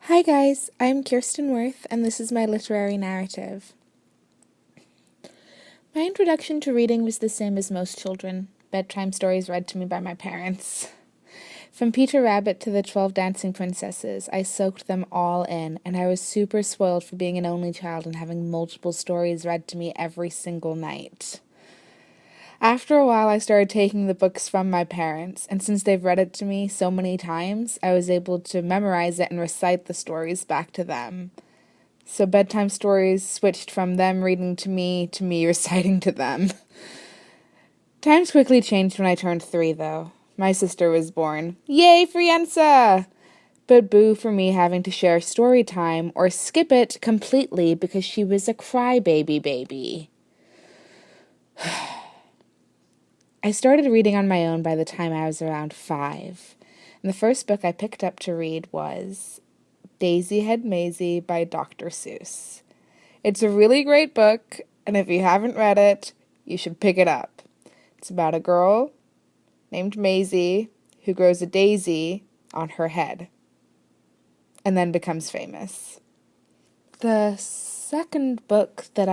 Hi guys, I'm Kierstyn Werth, and this is my literary narrative. My introduction to reading was the same as most children, bedtime stories read to me by my parents. From Peter Rabbit to the 12 Dancing Princesses, I soaked them all in, and I was super spoiled for being an only child and having multiple stories read to me every single night. After a while, I started taking the books from my parents, and since they've read it to me so many times, I was able to memorize it and recite the stories back to them. So bedtime stories switched from them reading to me reciting to them. Times quickly changed when I turned 3, though. My sister was born. Yay, Frienza! But boo for me having to share story time or skip it completely because she was a crybaby baby. I started reading on my own by the time I was around 5. And the first book I picked up to read was Daisy Head Maisie by Dr. Seuss. It's a really great book, and if you haven't read it, you should pick it up. It's about a girl named Maisie who grows a daisy on her head and then becomes famous. The second book that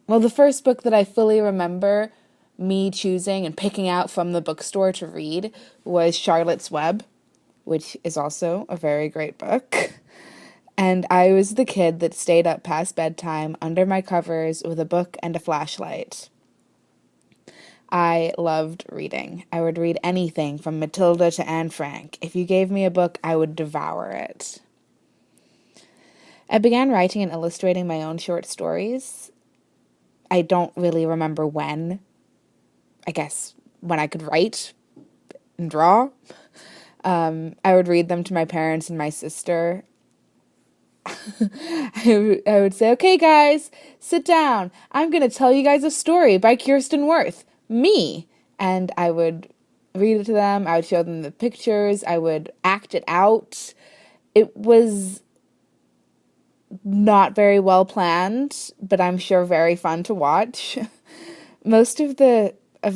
the first book that I fully remember me choosing and picking out from the bookstore to read was Charlotte's Web, which is also a very great book. And I was the kid that stayed up past bedtime under my covers with a book and a flashlight. I loved reading. I would read anything from Matilda to Anne Frank. If you gave me a book, I would devour it. I began writing and illustrating my own short stories. I don't really remember when. I guess when I could write and draw. I would read them to my parents and my sister. I would say, okay, guys, sit down. I'm going to tell you guys a story by Kierstyn Werth, me. And I would read it to them. I would show them the pictures. I would act it out. It was not very well planned, but I'm sure very fun to watch. Most of the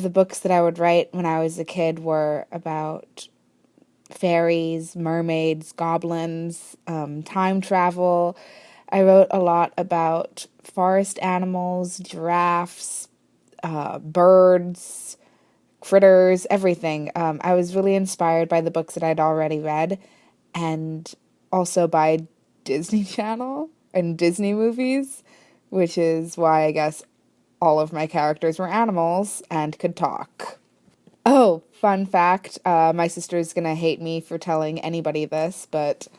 books that I would write when I was a kid were about fairies, mermaids, goblins, time travel. I wrote a lot about forest animals, giraffes, birds, critters, everything. I was really inspired by the books that I'd already read and also by Disney Channel and Disney movies, which is why I guess all of my characters were animals and could talk. Oh, fun fact, my sister's gonna hate me for telling anybody this, but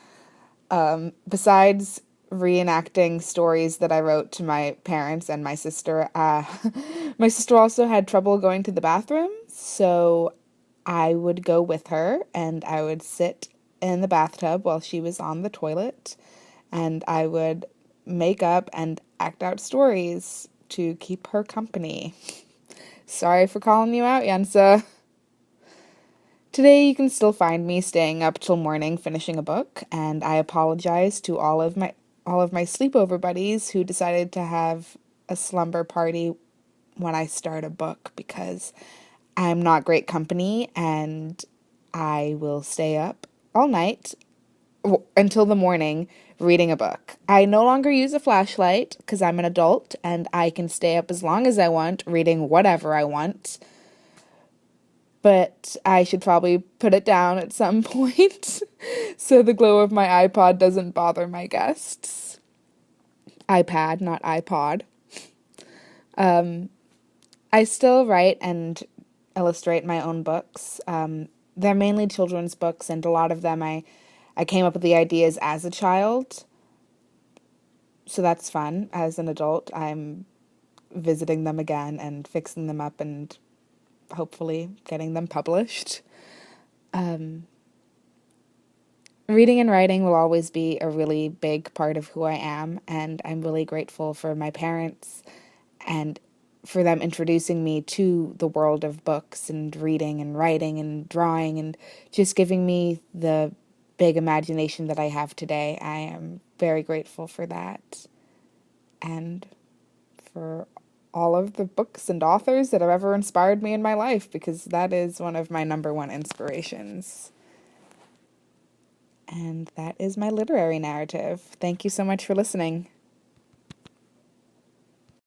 besides reenacting stories that I wrote to my parents and my sister, my sister also had trouble going to the bathroom, so I would go with her and I would sit in the bathtub while she was on the toilet, and I would make up and act out stories to keep her company. Sorry for calling you out, Yensa. Today you can still find me staying up till morning finishing a book, and I apologize to all of my sleepover buddies who decided to have a slumber party when I start a book, because I'm not great company and I will stay up all night until the morning reading a book. I no longer use a flashlight because I'm an adult and I can stay up as long as I want reading whatever I want. But I should probably put it down at some point so the glow of my iPod doesn't bother my guests. iPad, not iPod. I still write and illustrate my own books. They're mainly children's books, and a lot of them I came up with the ideas as a child. So that's fun. As an adult, I'm visiting them again and fixing them up and hopefully getting them published. Reading and writing will always be a really big part of who I am, and I'm really grateful for my parents and for them introducing me to the world of books and reading and writing and drawing and just giving me the big imagination that I have today. I am very grateful for that, and for all of the books and authors that have ever inspired me in my life, because that is one of my number one inspirations. And And that is my literary narrative. Thank you so much for listening.